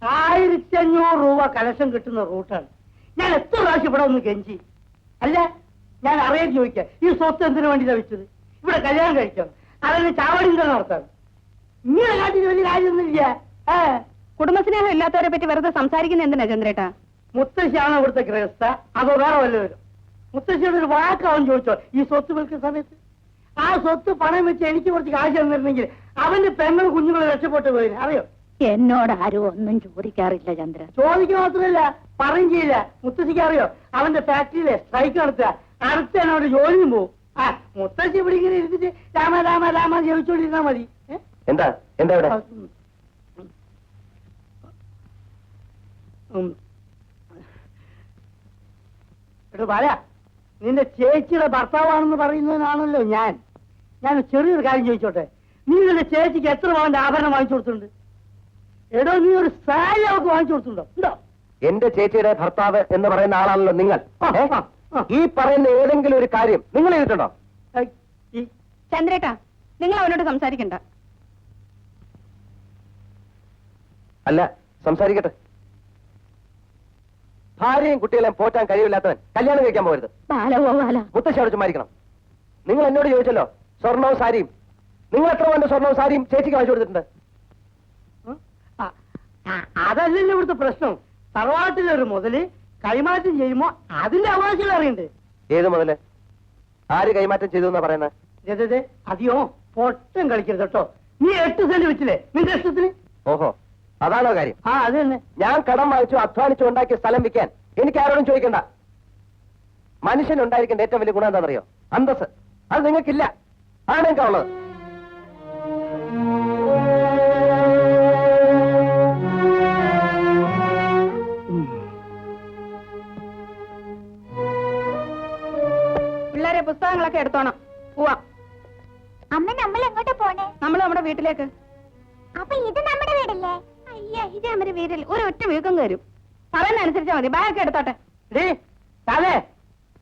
1500 രൂപ കലക്ഷൻ കിട്ടുന്ന റൂട്ടാണ്. ഞാൻ എത്ര പ്രാവശ്യം ഇവിടെ ഒന്ന് കെഞ്ചി. അല്ല, ഞാൻ അറിയാൻ ചോദിക്കാം, ഈ സ്വത്ത് എന്തിനു വേണ്ടി ലഭിച്ചത്? ഇവിടെ കല്യാണം കഴിക്കാം, അതിന് ചാവടികൾ നടത്താം. ഇങ്ങനെ കാട്ടിന് വലിയ കാര്യമൊന്നുമില്ല. കുടുംബസ്നേഹം ഇല്ലാത്തവരെ പറ്റി വെറുതെ സംസാരിക്കുന്ന എന്തിനാ ചന്ദ്രേട്ടാ? മുത്തശ്ശിയാണോ ഇവിടുത്തെ ഗൃഹസ്ഥ, അതോ വേറെ വല്ലവരും? മുത്തശ്ശിയുടെ ഒരു വാക്കാവൻ ചോദിച്ചോ ഈ സ്വത്ത് വിൽക്കുന്ന സമയത്ത്? ആ സ്വത്ത് പണം വെച്ച് എനിക്ക് കുറച്ച് കാശ് തന്നിരുന്നെങ്കിൽ അവന്റെ പെങ്ങളും കുഞ്ഞുങ്ങളെ രക്ഷപ്പെട്ടു പോയി. അറിയോ? എന്നോട് ആരും ഒന്നും ചോദിക്കാറില്ല ചന്ദ്ര. ചോദിക്കുക മാത്രമല്ല, പറയും ചെയ്യില്ല. മുത്തശ്ശിക്ക് അറിയോ, അവന്റെ ഫാക്ടറിയിലെ സ്ട്രൈക്ക് നടത്തുക, അടുത്ത അവന്റെ ജോലിയും പോവും. ആ മുത്തശ്ശി ഇവിടെ ഇങ്ങനെ ഇരുന്നിട്ട് രാമ രാമ രാമ ജപിച്ചോണ്ടിരുന്നാ മതി. എന്താ എന്താ എടോ ബാല, നിന്റെ ചേച്ചിയുടെ ഭർത്താവാണെന്ന് പറയുന്നതിനാണല്ലോ ഞാൻ ചെറിയൊരു കാര്യം ചോദിച്ചോട്ടെ. നീ നിന്റെ ചേച്ചിക്ക് എത്ര പവന്റെ ആഭരണം വാങ്ങിച്ചു കൊടുത്തിട്ടുണ്ട്? എടോ, നീ ഒരു സാരി അവർക്ക് വാങ്ങിച്ചു കൊടുത്തിട്ടുണ്ടോ? ഉണ്ടോ? എന്റെ ചേച്ചിയുടെ ഭർത്താവ് എന്ന് പറയുന്ന ആളാണല്ലോ നിങ്ങൾ. ഈ പറയുന്ന ഏതെങ്കിലും ഒരു കാര്യം നിങ്ങൾ ചെയ്തിട്ടുണ്ടോ? ചന്ദ്രേട്ടാ, നിങ്ങൾ അവനോട് സംസാരിക്കണ്ട. അല്ല, സംസാരിക്കട്ടെ. ഭാര്യയും കുട്ടികളെയും പോറ്റാൻ കഴിവില്ലാത്തവൻ കല്യാണം കഴിക്കാൻ പോകരുത്. മുത്തശ്ശി അവിടെ ചുമ്മാരിക്കണം. നിങ്ങൾ എന്നോട് ചോദിച്ചല്ലോ സ്വർണവും സാരിയും. നിങ്ങൾ എത്ര വേണ്ട സ്വർണവും സാരിയും ചേച്ചിക്ക് വാങ്ങിച്ചു കൊടുത്തിട്ടുണ്ട്? അതല്ലല്ലോ ഇവിടുത്തെ പ്രശ്നം. തറവാട്ടിലൊരു മുതല് കൈമാറ്റം ചെയ്യുമ്പോ അതിന്റെ അവകാശം അറിയണ്ടേ? ഏത് മുതല്? ആര് കൈമാറ്റം ചെയ്തു എന്നാ പറയുന്നത്? അതെയോ, പൊട്ടം കളിക്കരുത് കേട്ടോ. നീ 8 സെന്റ് വെച്ചില്ലേ നിന്റെ ഇഷ്ടത്തിന്? ഓഹോ, അതാണോ കാര്യം? ആ, അത് തന്നെ. ഞാൻ കടം വാങ്ങിച്ചു അധ്വാനിച്ചു ഉണ്ടാക്കിയ സ്ഥലം വിൽക്കാൻ എനിക്ക് ആരോടും ചോദിക്കണ്ട. മനുഷ്യനുണ്ടായിരിക്കേണ്ട ഏറ്റവും വലിയ ഗുണം എന്താണെന്നറിയോ? അന്തസ്. അത് നിങ്ങൾക്കില്ല. ആണ് എനിക്കുള്ളത്. പിള്ളേരെ പുസ്തകങ്ങളൊക്കെ എടുത്തോണം. പോവാ. അമ്മ, നമ്മൾ എങ്ങോട്ടാ പോണേ? നമ്മൾ നമ്മുടെ വീട്ടിലേക്ക്. അപ്പൊ ഇത് നമ്മുടെ വീടല്ലേ? അയ്യ, ഇത് നമ്മുടെ വീട്ടിൽ ഒരു ഒറ്റ വീക്കം കയറും. പറയുന്ന അനുസരിച്ചാ മതി. ബാഗൊക്കെ എടുത്തോട്ടെ.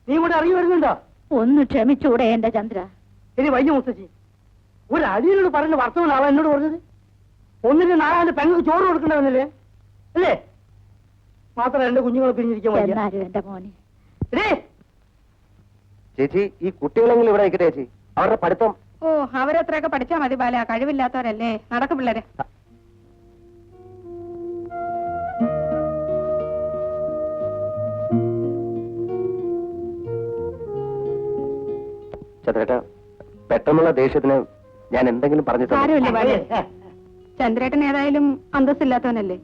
നീ കൂടെ ഇറങ്ങി വരുന്നുണ്ടോ? ഒന്ന് ക്ഷമിച്ചൂടെ എന്റെ ചന്ദ്ര? ഇനി വയ്യ മുത്തശ്ശി. ഒരു അടിയനോട് പറഞ്ഞ വർത്തമാനം എന്നോട് പറഞ്ഞത്. ഒന്നിന് നാലാണ്ട് പെങ്ങൾക്ക് ചോറ് കൊടുക്കണ്ടവന്നല്ലേ അല്ലേ? മാത്രം എന്റെ കുഞ്ഞുങ്ങളെ പിരിഞ്ഞിരിക്കാൻ വയ്യ. എന്റെ മോനെ. ചേച്ചി, ഈ കുട്ടികളെങ്കിലും ഇവിടെ നിൽക്കട്ടെ ചേച്ചി. അവരുടെ പഠിത്തം. ഓ, അവരെത്രയൊക്കെ പഠിച്ചാ മതി ബാല. കഴിവില്ലാത്തവരല്ലേ. നടക്കും പിള്ളേരെ. ചന്ദ്രേട്ട, പെട്ടെന്നുള്ള ദേഷ്യത്തിന് ഞാൻ എന്തെങ്കിലും പറഞ്ഞിട്ടില്ല. ചന്ദ്രേട്ടൻ ഏതായാലും അന്തസ്സില്ലാത്തവനല്ലേ.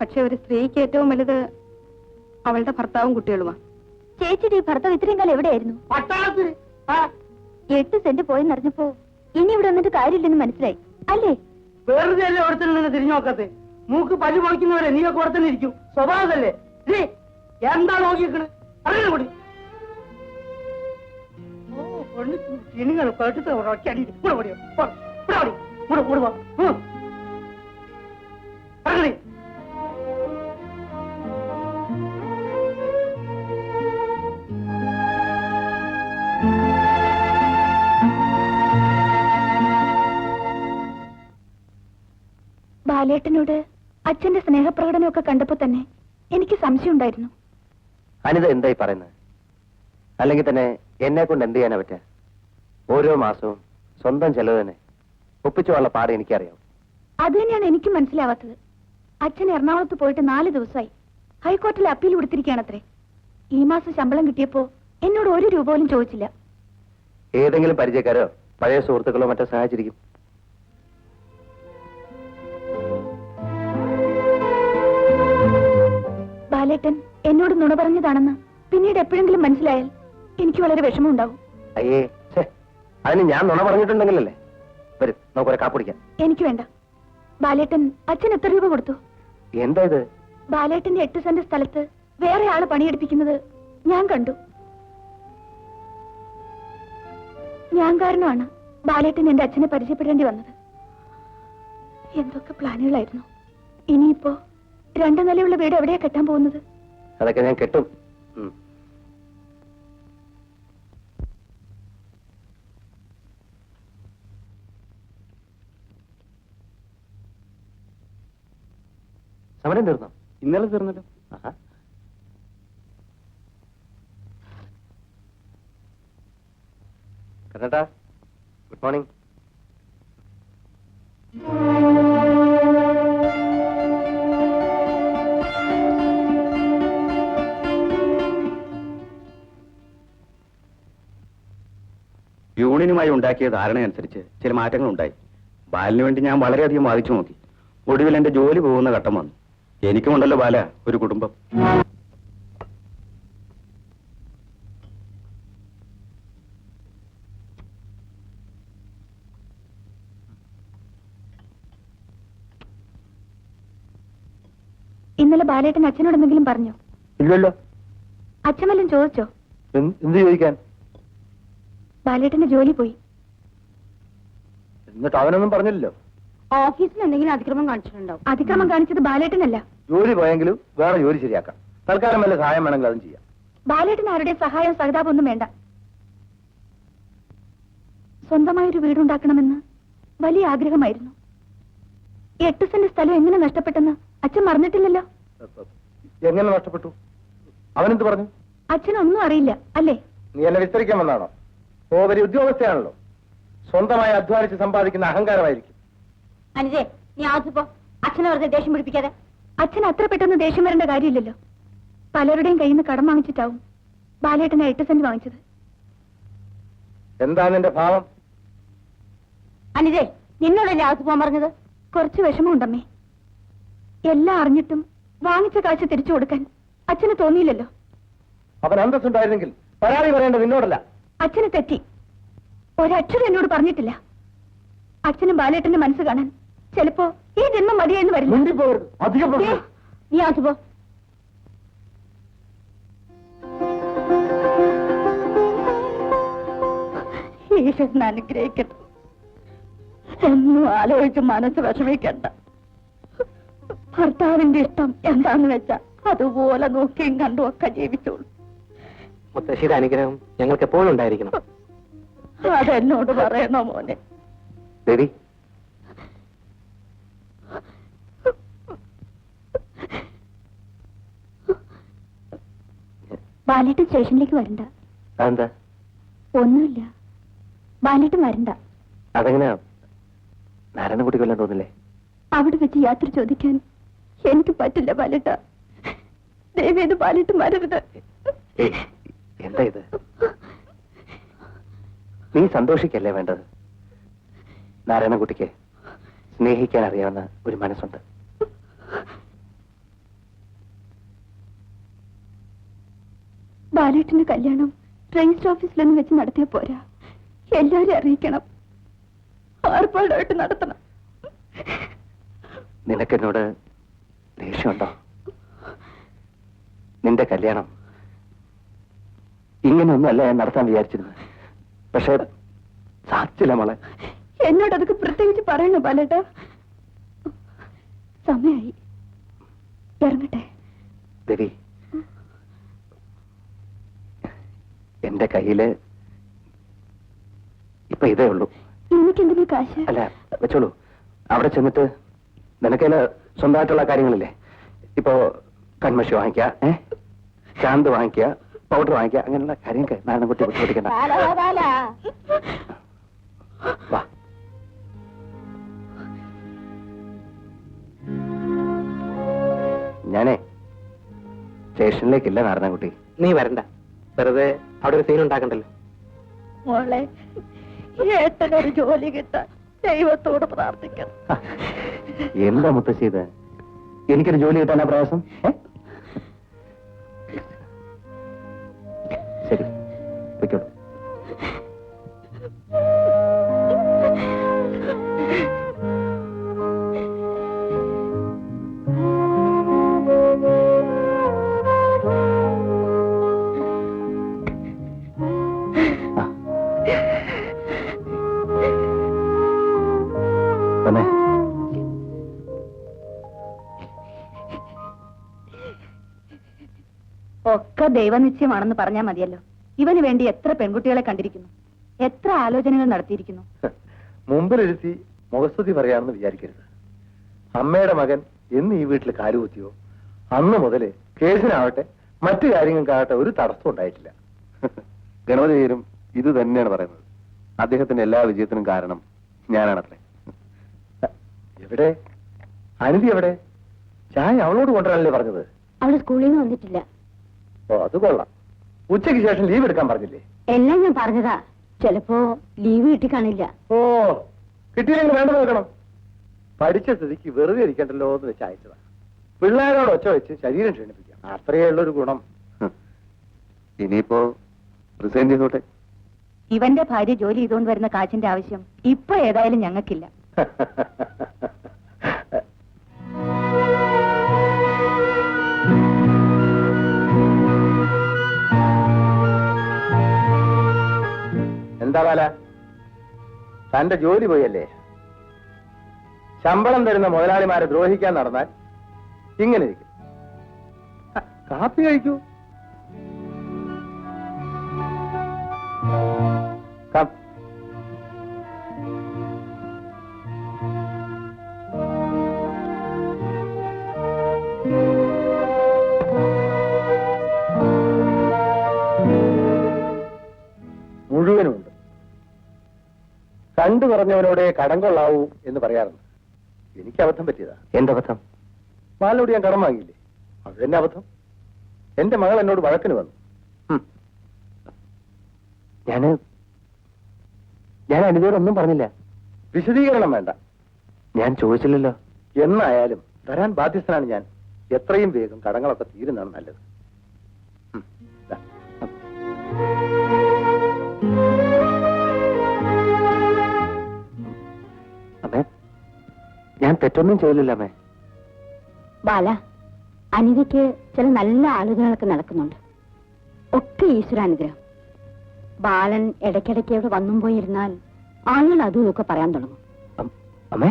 പക്ഷെ ഒരു സ്ത്രീക്ക് ഏറ്റവും വലുത് അവളുടെ ഭർത്താവും കുട്ടികളുമാ. ചേച്ചിയുടെ ഭർത്താവ് ഇത്രയും കാലം എവിടെയായിരുന്നു? 8 സെന്റ് പോയെന്നറിഞ്ഞപ്പോ ഇനി ഇവിടെ വന്നിട്ട് കാര്യമില്ലെന്ന് മനസ്സിലായി അല്ലേ? വെറുതെ അല്ലേ ഓടത്തിന് തിരിഞ്ഞു നോക്കത്തെ? മൂക്ക് പല്ലു പൊളിക്കുന്നവരെ നീയൊക്കെ ഓടത്തന്നെ ഇരിക്കും. സ്വഭാവതല്ലേ? എന്താ നോക്കിയേക്കണ്? അറിയാൻ കൂടി ഇണിങ്ങൾ കേട്ടിട്ട് ഒറ്റടി കൂടെ ഓടിയോ കൂടെ കൂടുവാ. അങ്ങനെ ബാലേട്ടനോട് അച്ഛന്റെ സ്നേഹപ്രകടനമൊക്കെ കണ്ടപ്പോ തന്നെ എനിക്ക് സംശയം ഉണ്ടായിരുന്നു. അനിത എന്തായി പറയുന്നത്? അല്ലെങ്കിൽ തന്നെ എന്നെ കൊണ്ട് എന്ത് ചെയ്യാനാ പറ്റുക? ഓരോ മാസവും സ്വന്തം ചെലവ് തന്നെ ഒപ്പിച്ചുള്ള പാട് എനിക്കറിയാം. അത് തന്നെയാണ് എനിക്കും മനസ്സിലാവാത്തത്. അച്ഛൻ എറണാകുളത്ത് പോയിട്ട് 4 ദിവസമായി. ഹൈക്കോർട്ടിൽ അപ്പീൽ കൊടുത്തിരിക്കുകയാണത്രേ. ഈ മാസം ശമ്പളം കിട്ടിയപ്പോ എന്നോട് 1 രൂപ പോലും ചോദിച്ചില്ല. ഏതെങ്കിലും പരിചയക്കാരോ പഴയ സുഹൃത്തുക്കളോ മറ്റോ സഹായിച്ചിരിക്കും. ബാലേട്ടൻ എന്നോട് നുണ പറഞ്ഞതാണെന്ന് പിന്നീട് എപ്പോഴെങ്കിലും മനസ്സിലായാൽ എനിക്ക് വളരെ വിഷമമുണ്ടാവും. അയ്യേ, അതിന് ഞാൻ നുണ പറഞ്ഞിട്ടുണ്ടെങ്കിലല്ലേ. വരും, നമുക്കൊരു കാപ്പിടിക്കാം. എനിക്ക് വേണ്ട. ബാലേട്ടൻ അച്ഛൻ എത്ര രൂപ കൊടുത്തു? എന്താ ഇത്? ബാലേട്ടന്റെ 8 സെന്റ് സ്ഥലത്ത് വേറെ ആള് പണിയെടുപ്പിക്കുന്നത് ഞാൻ കണ്ടു. ഞാൻ കാരണമാണ് ബാലേട്ടൻ എന്റെ അച്ഛനെ പരിചയപ്പെടേണ്ടി വന്നത്. എന്തൊക്കെ പ്ലാനുകളായിരുന്നു. ഇനിയിപ്പോ 2 നിലയുള്ള വീട് എവിടെയാ കെട്ടാൻ പോകുന്നത്? അതൊക്കെ ഞാൻ കെട്ടും. സമരം തീർന്നോ? ഇന്നലെ തീർന്നല്ലോ. ആഹാ. കണ്ണേട്ടാ, ഗുഡ് മോർണിംഗ്. യൂണിയനുമായി ഉണ്ടാക്കിയ ധാരണയനുസരിച്ച് ചില മാറ്റങ്ങൾ ഉണ്ടായി. ബാലിന് വേണ്ടി ഞാൻ വളരെയധികം വാദിച്ചു നോക്കി. ഒടുവിൽ എന്റെ ജോലി പോകുന്ന ഘട്ടം വന്നു. എനിക്കുമുണ്ടല്ലോ ബാല ഒരു കുടുംബം. ഇന്നലെ ബാലേട്ടൻ അച്ഛനോട് എന്തെങ്കിലും പറഞ്ഞോ? ഇല്ലല്ലോ. അച്ഛൻ വല്ലതും ചോദിച്ചോ? എന്ത് ചോദിക്കാൻ? ബാലേട്ടന്റെ ജോലി പോയി. എന്നിട്ട് അവനൊന്നും പറഞ്ഞില്ലല്ലോ. ഓഫീസിൽ എന്തെങ്കിലും അതിക്രമം കാണിച്ചിട്ടുണ്ടാവും. അതിക്രമം കാണിച്ചത് ബാലേട്ടനല്ല. ജോലി പോയെങ്കിലും വേറെ ജോലി ശരിയാക്കാം. തൽക്കാലം വല്ല സഹായം വേണമെങ്കിൽ അതും ചെയ്യാം. ബാലേട്ടന് ആരുടെ സഹായവും സഹതാപം ഒന്നും വേണ്ട. സ്വന്തമായൊരു വീടുണ്ടാക്കണമെന്ന് വലിയ ആഗ്രഹമായിരുന്നു. 8 സെന്റ് സ്ഥലം എങ്ങനെ നഷ്ടപ്പെട്ടെന്ന് അച്ഛൻ മറന്നിട്ടില്ലല്ലോ. എങ്ങനെ നഷ്ടപ്പെട്ടു? അവനെന്ത് പറഞ്ഞു? അച്ഛനൊന്നും അറിയില്ല അല്ലേ? നീ എന്നെ വിസ്തരിക്കാൻ വന്നാണോ? ഓ, വലിയ ഉദ്യോഗസ്ഥയാണല്ലോ. സ്വന്തമായി അധ്വാനിച്ച് സമ്പാദിക്കുന്ന അഹങ്കാരമായിരിക്കും. അനുജേ, നീ ആദ്യപ്പോ അച്ഛനെ വെറുതെ ദേഷ്യം പിടിപ്പിക്കാതെ. അച്ഛൻ അത്ര പെട്ടെന്ന് ദേഷ്യം വരേണ്ട കാര്യമില്ലല്ലോ. പലരുടെയും കയ്യിൽ നിന്ന് കടം വാങ്ങിച്ചിട്ടാവും ബാലേട്ടനെ 8 സെന്റ് വാങ്ങിച്ചത്. എന്താ നിന്റെ ഭാവം? അനുജേ, നിന്നോടല്ലേ ആദ്യ പോകാൻ പറഞ്ഞത്? കുറച്ച് വിഷമമുണ്ടമ്മേ. എല്ലാം അറിഞ്ഞിട്ടും വാങ്ങിച്ച കാശ് തിരിച്ചു കൊടുക്കാൻ അച്ഛന് തോന്നിയില്ലല്ലോ. അവൻ അന്തസ്സുണ്ടായിരുന്നെങ്കിൽ പരാതി പറയേണ്ടത് നിന്നോടല്ല. അച്ഛന് തെറ്റി. ഒരക്ഷരം എന്നോട് പറഞ്ഞിട്ടില്ല. അച്ഛനും ബാലേട്ടന്റെ മനസ്സ് കാണാൻ ചിലപ്പോ ഈ ജന്മം മതിയെന്ന് വരില്ല. മുണ്ടിപ്പോകരുത്, അധികം ഏ, നീ ആദ്യ പോ. ഈശ്വരൻ അനുഗ്രഹിക്കട്ടെ. ഒന്നും ആലോചിച്ച് മനസ്സ് വിഷമിക്കണ്ട. ഭർത്താവിന്റെ ഇഷ്ടം എന്താന്ന് വെച്ചാ അതുപോലെ നോക്കിയും കണ്ടും ഒക്കെ ജീവിച്ചോളൂ. മുത്തശ്ശിയുടെ അനുഗ്രഹം ഞങ്ങൾക്ക് എപ്പോഴും ഉണ്ടായിരിക്കണം. അതെന്നോട് പറയണോ മോനെ? ദേവി, ബാലേട്ടൻ സ്റ്റേഷനിലേക്ക് വരണ്ട. അതെന്താ? ഒന്നുമില്ല, ബാലേട്ടൻ വരണ്ട. അതെങ്ങനെയാ? നാരായണൻകുട്ടി കൊല്ലാൻ തോന്നില്ലേ? അവിടെ വെച്ച് യാത്ര ചോദിക്കാൻ എനിക്ക് പറ്റില്ല ബാലേട്ട. ദേവിയത് ബാലേട്ടൻ വരരുത്. എന്താ ഇത്? നീ സന്തോഷിക്കല്ലേ വേണ്ടത്? നാരായണൻകുട്ടിക്ക് സ്നേഹിക്കാൻ അറിയാവുന്ന ഒരു മനസ്സുണ്ട്. ബാലേട്ടന്റെ കല്യാണം രജിസ്റ്റർ ഓഫീസിലൊന്നും വെച്ച് നടത്തിയാ പോരാ, എല്ലാരും അറിയിക്കണം, ആർപ്പാടായിട്ട് നടത്തണം. നിനക്കെന്നോട് ദേഷ്യമുണ്ടോ? നിന്റെ കല്യാണം ഇങ്ങനെയൊന്നുമല്ല ഞാൻ നടത്താൻ വിചാരിച്ചിരുന്നത്. പക്ഷെ സാധിച്ചില്ല മോളെ. എന്നോട് അതൊക്കെ പ്രത്യേകിച്ച് പറയണോ ബാലേട്ട? സമയായി, ഇറങ്ങട്ടെ. ദേവി, എന്റെ കയ്യില് ഇപ്പൊ ഇതേ ഉള്ളൂ. എനിക്കെന്തിനാ കാശ്? അല്ല, വെച്ചോളൂ. അവിടെ ചെന്നിട്ട് നിനക്കതിന് സ്വന്തമായിട്ടുള്ള കാര്യങ്ങളില്ലേ? ഇപ്പോ കൺമഷി വാങ്ങിക്കുക, ചാന്ത് വാങ്ങിക്കുക, പൗഡർ വാങ്ങിക്കുക, അങ്ങനെയുള്ള കാര്യങ്ങൾക്ക് നാരായണൻകുട്ടി ബുദ്ധിമുട്ടിക്കണ്ട. വാ. ഞാനേ സ്റ്റേഷനിലേക്കില്ല നാരായണൻകുട്ടി. നീ വരണ്ട, വെറുതെ അവിടെ ഒരു സീൻ ഉണ്ടാക്കണ്ടല്ലോ. മോളെ, ഏട്ടനൊരു ജോലി കിട്ടാൻ ദൈവത്തോട് പ്രാർത്ഥിക്കണം. എന്താ മുത്തശ്ശി ഇത്? എനിക്കൊരു ജോലി കിട്ടാനാ പ്രയാസം? ശരി, വയ്ക്കോളൂ. ഒക്കെ ദൈവനിശ്ചയമാണെന്ന് പറഞ്ഞാൽ മതിയല്ലോ. ഇവന് വേണ്ടി എത്ര പെൺകുട്ടികളെ കണ്ടിരിക്കുന്നു, എത്ര ആലോചനകൾ നടത്തിയിരിക്കുന്നു. മുമ്പിലിരുത്തി മുഖസ്തുതി പറയാണെന്ന് വിചാരിക്കരുത്. അമ്മയുടെ മകൻ എന്ന് ഈ വീട്ടിൽ കാലുകുത്തിയോ അന്ന് മുതല് കേസിനാവട്ടെ മറ്റു കാര്യങ്ങൾക്കാവട്ടെ ഒരു തടസ്സം ഉണ്ടായിട്ടില്ല. ഗണപതിയും ഇത് തന്നെയാണ് പറയുന്നത്. അദ്ദേഹത്തിന്റെ എല്ലാ വിജയത്തിനും കാരണം ഞാനാണത്രേ. എവിടെ അനിതി എവിടെ? ചായ അവളോട് കൊണ്ടുവരാനല്ലേ പറഞ്ഞത്? അവള് സ്കൂളിൽ നിന്ന് വന്നിട്ടില്ല. ഓ അത് കൊള്ളാം. ഉച്ചയ്ക്ക് ശേഷം ലീവ് എടുക്കാൻ പറഞ്ഞില്ലേ? എല്ലാം ഞാൻ പറഞ്ഞതാ. ചിലപ്പോ ലീവ് കിട്ടി കാണില്ല. ഓ കിട്ടിയില്ലെങ്കിൽ വേണ്ട നോക്കണം. പഠിച്ച സ്ഥിതിക്ക് വെറുതെ ഇരിക്കണ്ടല്ലോ എന്ന് വെച്ച് അയച്ചതാ. പിള്ളേരോട് ഒച്ച വെച്ച് ശരീരം ക്ഷീണിപ്പിക്കാം, അത്രയേ ഉള്ളൊരു ഗുണം. ഇനിയിപ്പോ റിസൈൻ ചെയ്തോട്ടെ. ഇവന്റെ ഭാര്യ ജോലി ചെയ്തുകൊണ്ട് വരുന്ന കാശിന്റെ ആവശ്യം ഇപ്പൊ ഏതായാലും ഞങ്ങൾക്കില്ല. എന്താ ബാല, തന്റെ ജോലി പോയല്ലേ? ശമ്പളം തരുന്ന മുതലാളിമാരെ ദ്രോഹിക്കാൻ നടന്നാൽ ഇങ്ങനെ ഇരിക്കും. കാപ്പി കഴിക്കൂ. കം. മുഴുവനുമുണ്ട്. കണ്ടു പറഞ്ഞവനോടെ കടം കൊള്ളാവൂ എന്ന് പറയാറുണ്ട്. എനിക്ക് അബദ്ധം പറ്റിയതാ. എന്തബദ്ധം? ബാലോട് ഞാൻ കടം വാങ്ങിയില്ലേ, അത് തന്നെ അബദ്ധം. എന്റെ മകൾ എന്നോട് വഴക്കിന് വന്നു. ഞാൻ അനിതയോടൊന്നും പറഞ്ഞില്ല. വിശദീകരണം വേണ്ട. ഞാൻ ചോദിച്ചില്ലല്ലോ. എന്നായാലും തരാൻ ബാധ്യസ്ഥനാണ് ഞാൻ. എത്രയും വേഗം കടങ്ങളൊക്കെ തീരുന്നതാണ് നല്ലത്. ദാ. അമ്മേ, ഞാൻ തെറ്റൊന്നും ചെയ്തില്ല അമ്മേ. ബാല, അനിതയ്ക്ക് ചില നല്ല ആളുകളൊക്കെ നടക്കുന്നുണ്ട്. ഒക്കെ ഈശ്വരാനുഗ്രഹം. ബാലൻ ഇടയ്ക്കിടയ്ക്ക് ഇവിടെ വന്നും പോയിരുന്നാൽ ആളുകൾ അതും ഇതൊക്കെ പറയാൻ തുടങ്ങും. അമ്മേ,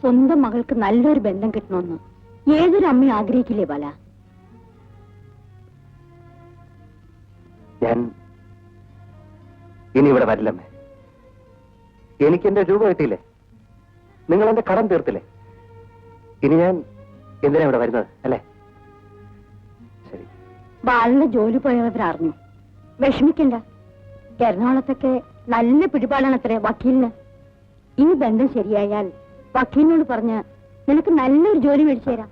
സ്വന്തം മകൾക്ക് നല്ലൊരു ബന്ധം കിട്ടണമെന്ന് ഏതൊരു അമ്മയും ആഗ്രഹിക്കില്ലേ ബാല? ഞാൻ ഇനി ഇവിടെ വരില്ലമ്മേ. എനിക്ക് എന്റെ രൂപ കിട്ടിയില്ലേ, നിങ്ങൾ എന്റെ കടം തീർത്തില്ലേ, ഇനി ഞാൻ എന്തിനാ ഇവിടെ വരുന്നത് അല്ലേ? ശരി. ബാലന്റെ ജോലി പോയവരറിഞ്ഞു. വിഷമിക്കണ്ട. എറണാകുളത്തൊക്കെ നല്ല പിടിപാടാണത്രേ വക്കീലിന്. ഈ ബന്ധം ശരിയായാൽ വക്കീലിനോട് പറഞ്ഞ് നിനക്ക് നല്ലൊരു ജോലി മേടിച്ചു തരാം.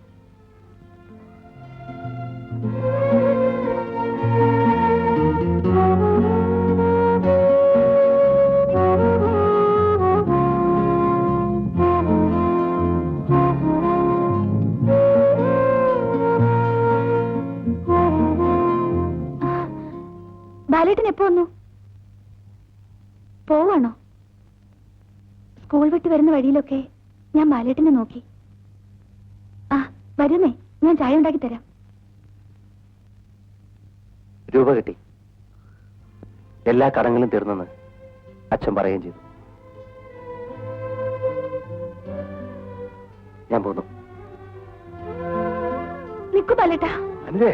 ബാലേട്ടൻ എപ്പോ വന്നു? പോവാണോ? സ്കൂൾ വിട്ട് വരുന്ന വഴിയിലൊക്കെ ഞാൻ ബാലേട്ടനെ നോക്കി. ആ വരുന്നേ, ഞാൻ ചായ ഉണ്ടാക്കി തരാം. രൂപ കിട്ടി, എല്ലാ കടങ്ങളും തീർന്നെന്ന് അച്ഛൻ പറയുകയും ചെയ്തു. ഞാൻ പോന്നു. നിക്കു ബാലേട്ടാ. അല്ലേ